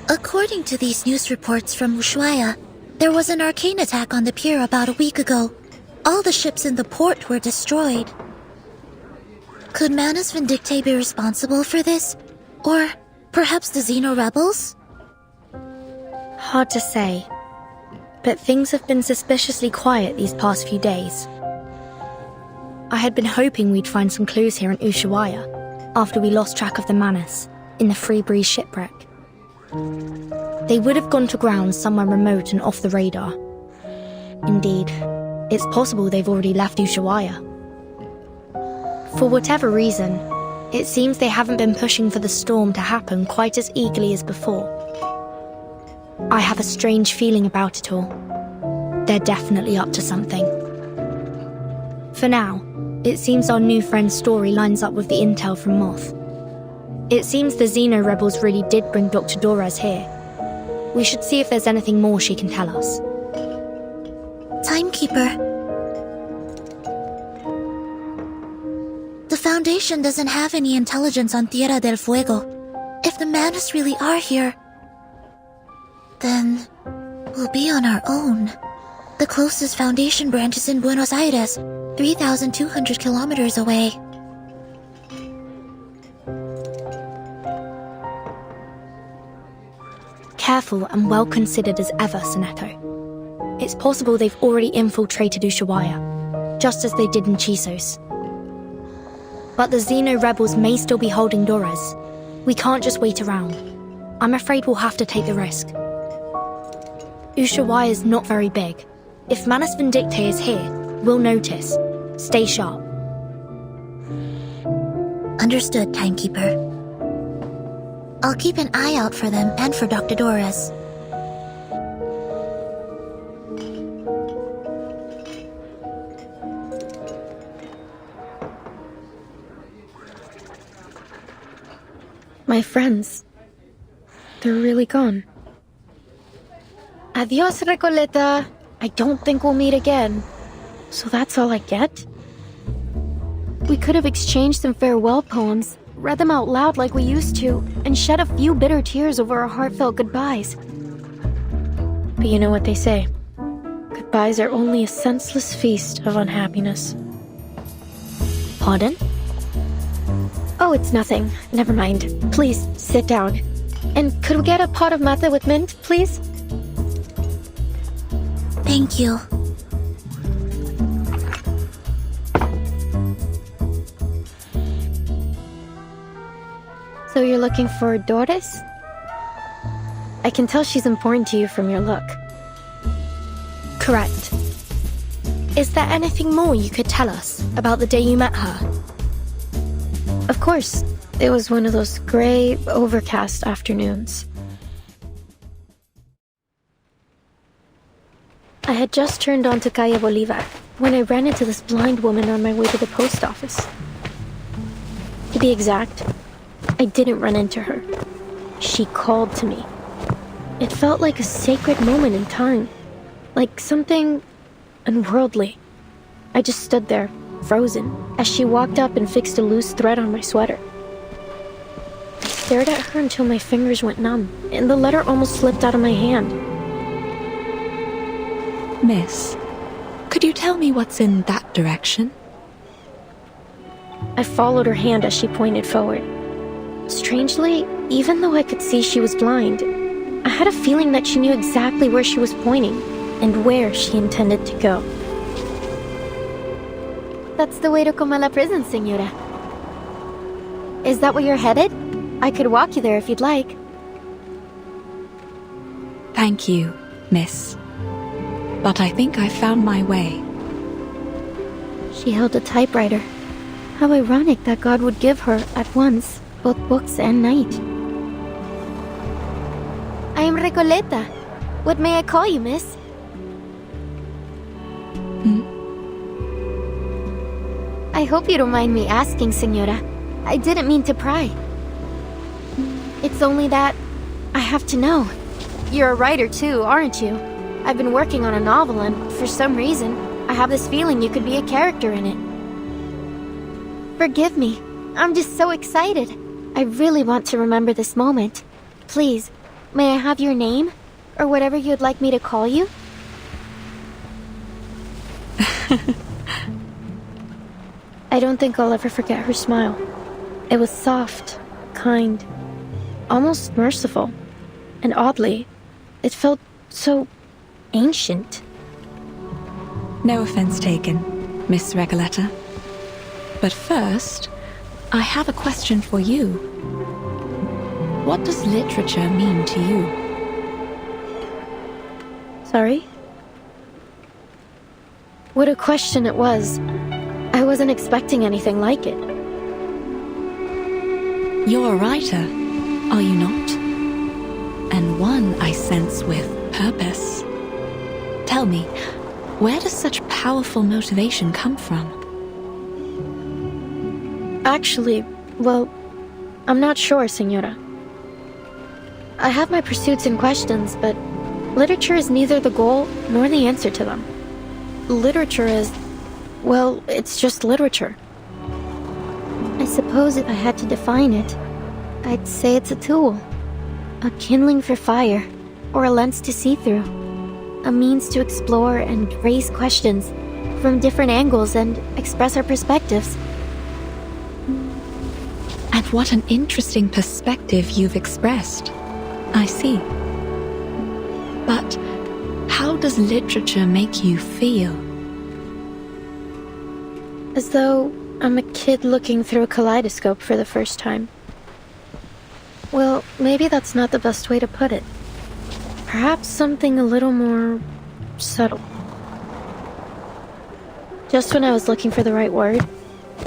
According to these news reports from Ushuaia, there was an arcane attack on the pier about a week ago. All the ships in the port were destroyed. Could Manus Vindictae be responsible for this? Or perhaps the Xeno rebels? Hard to say, but things have been suspiciously quiet these past few days. I had been hoping we'd find some clues here in Ushuaia after we lost track of the Manus in the Free Breeze shipwreck. They would have gone to ground somewhere remote and off the radar. Indeed, it's possible they've already left Ushuaia. For whatever reason, it seems they haven't been pushing for the storm to happen quite as eagerly as before. I have a strange feeling about it all. They're definitely up to something. For now, it seems our new friend's story lines up with the intel from Moth. It seems the Xeno rebels really did bring Dr. Dorez here. We should see if there's anything more she can tell us. Timekeeper. The Foundation doesn't have any intelligence on Tierra del Fuego. If the Manus really are here, then we'll be on our own. The closest Foundation branch is in Buenos Aires, 3,200 kilometers away. Careful and well considered as ever, Soneto. It's possible they've already infiltrated Ushuaia, just as they did in Chisos. But the Xeno rebels may still be holding Dorez. We can't just wait around. I'm afraid we'll have to take the risk. Ushuaia is not very big. If Manus Vindictae is here, we'll notice. Stay sharp. Understood, Timekeeper. I'll keep an eye out for them and for Dr. Dorez. My friends, they're really gone. Adios, Recoleta. I don't think we'll meet again. So that's all I get? We could have exchanged some farewell poems, read them out loud like we used to, and shed a few bitter tears over our heartfelt goodbyes. But you know what they say. Goodbyes are only a senseless feast of unhappiness. Pardon? Oh, it's nothing. Never mind. Please, sit down. And could we get a pot of mate with mint, please? Thank you. So you're looking for Doris? I can tell she's important to you from your look. Correct. Is there anything more you could tell us about the day you met her? Of course. It was one of those gray, overcast afternoons. I had just turned onto Calle Bolivar when I ran into this blind woman on my way to the post office. To be exact, I didn't run into her. She called to me. It felt like a sacred moment in time, like something unworldly. I just stood there, frozen, as she walked up and fixed a loose thread on my sweater. I stared at her until my fingers went numb, and the letter almost slipped out of my hand. Miss, could you tell me what's in that direction? I followed her hand as she pointed forward. Strangely, even though I could see she was blind, I had a feeling that she knew exactly where she was pointing and where she intended to go. That's the way to Comala prison, Señora. Is that where you're headed? I could walk you there if you'd like. Thank you, Miss. But I think I've found my way. She held a typewriter. How ironic that God would give her, at once, both books and night. I am Recoleta. What may I call you, miss? I hope you don't mind me asking, Señora. I didn't mean to pry. It's only that I have to know. You're a writer too, aren't you? I've been working on a novel and, for some reason, I have this feeling you could be a character in it. Forgive me. I'm just so excited. I really want to remember this moment. Please, may I have your name? Or whatever you'd like me to call you? I don't think I'll ever forget her smile. It was soft, kind, almost merciful. And oddly, it felt so ancient. No offense taken, Miss Recoleta. But first, I have a question for you. What does literature mean to you? Sorry? What a question it was. I wasn't expecting anything like it. You're a writer, are you not? And one, I sense, with purpose. Tell me, where does such powerful motivation come from? Actually, well, I'm not sure, Senora. I have my pursuits and questions, but literature is neither the goal nor the answer to them. Literature is, well, it's just literature. I suppose if I had to define it, I'd say it's a tool. A kindling for fire, or a lens to see through. A means to explore and raise questions from different angles and express our perspectives. And what an interesting perspective you've expressed. I see. But how does literature make you feel? As though I'm a kid looking through a kaleidoscope for the first time. Well, maybe that's not the best way to put it. Perhaps something a little more subtle. Just when I was looking for the right word,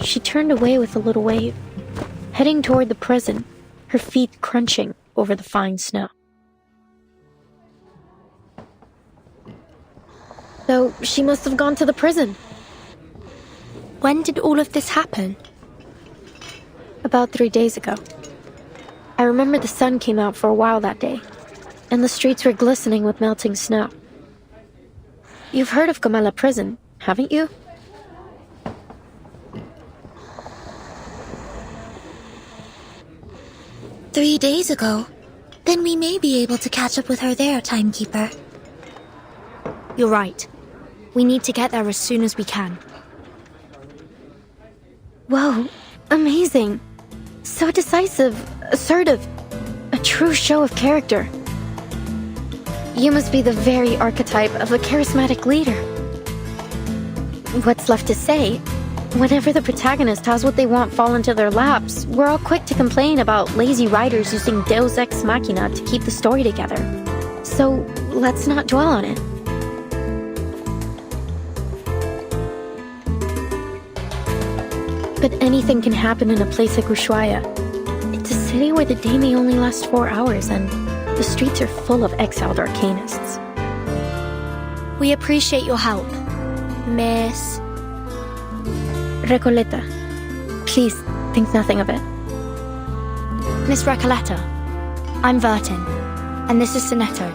she turned away with a little wave, heading toward the prison, her feet crunching over the fine snow. So she must have gone to the prison. When did all of this happen? About 3 days ago. I remember the sun came out for a while that day, and the streets were glistening with melting snow. You've heard of Comala Prison, haven't you? "3 days ago? Then we may be able to catch up with her there, timekeeper." You're right. We need to get there as soon as we can. Whoa, amazing. So decisive, assertive, a true show of character. You must be the very archetype of a charismatic leader. What's left to say? Whenever the protagonist has what they want fall into their laps, we're all quick to complain about lazy writers using Deus Ex Machina to keep the story together. So let's not dwell on it. But anything can happen in a place like Ushuaia. It's a city where the day may only last 4 hours, and the streets are full of exiled arcanists. We appreciate your help, Miss Recoleta, please think nothing of it. Miss Recoleta. I'm Vertin, and this is Sinetto.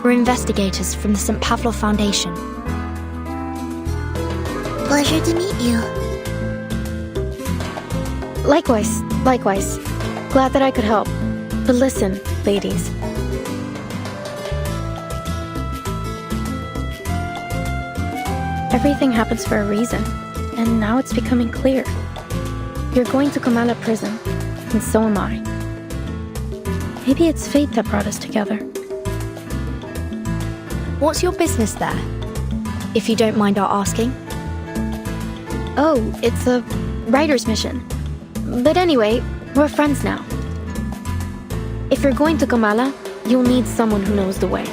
We're investigators from the St. Pavlov Foundation. Pleasure to meet you. Likewise. Glad that I could help. But listen, ladies. Everything happens for a reason, and now it's becoming clear. You're going to Comala Prison, and so am I. Maybe it's fate that brought us together. What's your business there? If you don't mind our asking. Oh, it's a writer's mission. But anyway, we're friends now. If you're going to Comala, you'll need someone who knows the way.